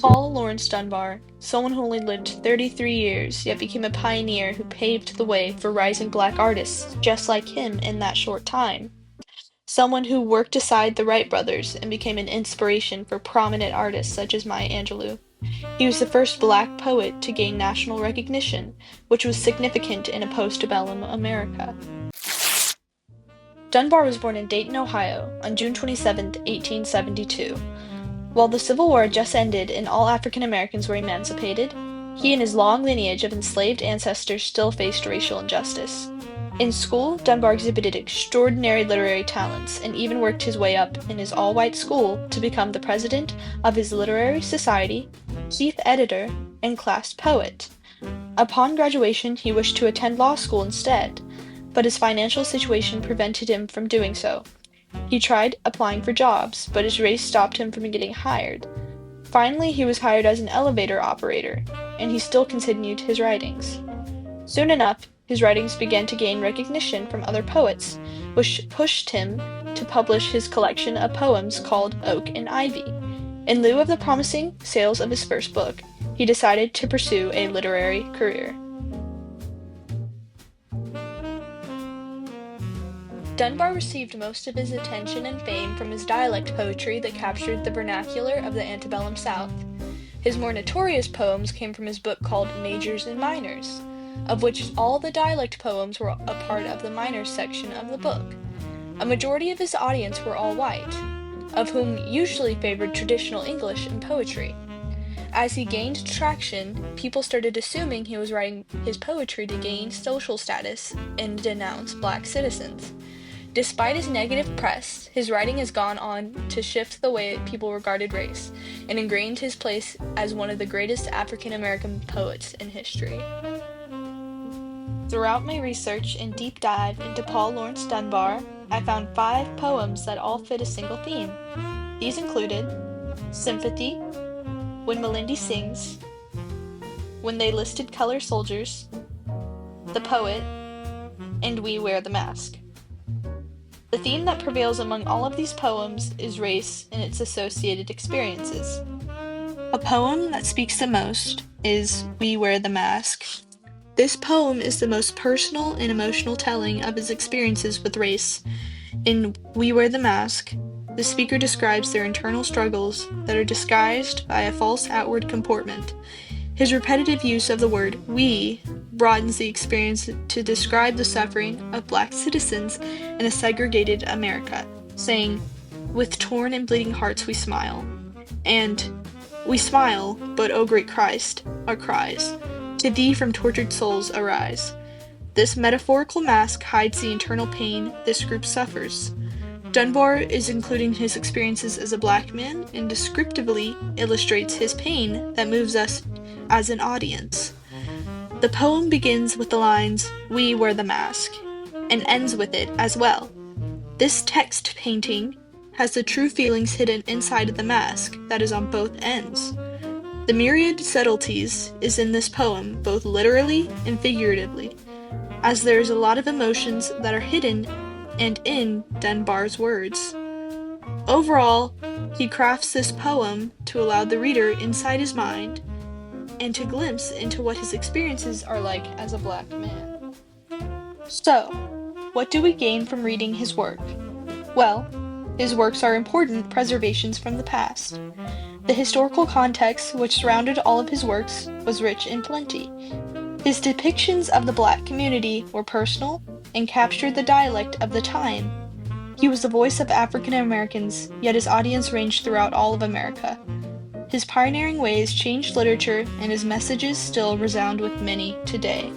Paul Laurence Dunbar, someone who only lived 33 years, yet became a pioneer who paved the way for rising black artists just like him in that short time. Someone who worked aside the Wright brothers and became an inspiration for prominent artists such as Maya Angelou. He was the first black poet to gain national recognition, which was significant in a postbellum America. Dunbar was born in Dayton, Ohio, on June 27, 1872. While the Civil War had just ended and all African Americans were emancipated, he and his long lineage of enslaved ancestors still faced racial injustice. In school, Dunbar exhibited extraordinary literary talents and even worked his way up in his all-white school to become the president of his literary society, chief editor, and class poet. Upon graduation, he wished to attend law school instead, but his financial situation prevented him from doing so. He tried applying for jobs, but his race stopped him from getting hired. Finally, he was hired as an elevator operator, and he still continued his writings. Soon enough, his writings began to gain recognition from other poets, which pushed him to publish his collection of poems called Oak and Ivy. In lieu of the promising sales of his first book, he decided to pursue a literary career. Dunbar received most of his attention and fame from his dialect poetry that captured the vernacular of the antebellum South. His more notorious poems came from his book called Majors and Minors, of which all the dialect poems were a part of the minors section of the book. A majority of his audience were all white, of whom usually favored traditional English and poetry. As he gained traction, people started assuming he was writing his poetry to gain social status and denounce black citizens. Despite his negative press, his writing has gone on to shift the way people regarded race and ingrained his place as one of the greatest African American poets in history. Throughout my research and deep dive into Paul Laurence Dunbar, I found 5 poems that all fit a single theme. These included Sympathy, When Melindy Sings, When They Listed Color Soldiers, The Poet, and We Wear the Mask. The theme that prevails among all of these poems is race and its associated experiences. A poem that speaks the most is We Wear the Mask. This poem is the most personal and emotional telling of his experiences with race. In We Wear the Mask, the speaker describes their internal struggles that are disguised by a false outward comportment. His repetitive use of the word we broadens the experience to describe the suffering of black citizens in a segregated America, saying, "With torn and bleeding hearts we smile," and "We smile, but O great Christ," our cries, "to thee from tortured souls arise." This metaphorical mask hides the internal pain this group suffers. Dunbar is including his experiences as a black man and descriptively illustrates his pain that moves us as an audience. The poem begins with the lines, "We wear the mask," and ends with it as well. This text painting has the true feelings hidden inside of the mask that is on both ends. The myriad subtleties is in this poem, both literally and figuratively, as there is a lot of emotions that are hidden and in Dunbar's words. Overall, he crafts this poem to allow the reader inside his mind and to glimpse into what his experiences are like as a black man. So, what do we gain from reading his work? Well, his works are important preservations from the past. The historical context which surrounded all of his works was rich and plenty. His depictions of the black community were personal and captured the dialect of the time. He was the voice of African Americans, yet his audience ranged throughout all of America. His pioneering ways changed literature, and his messages still resound with many today.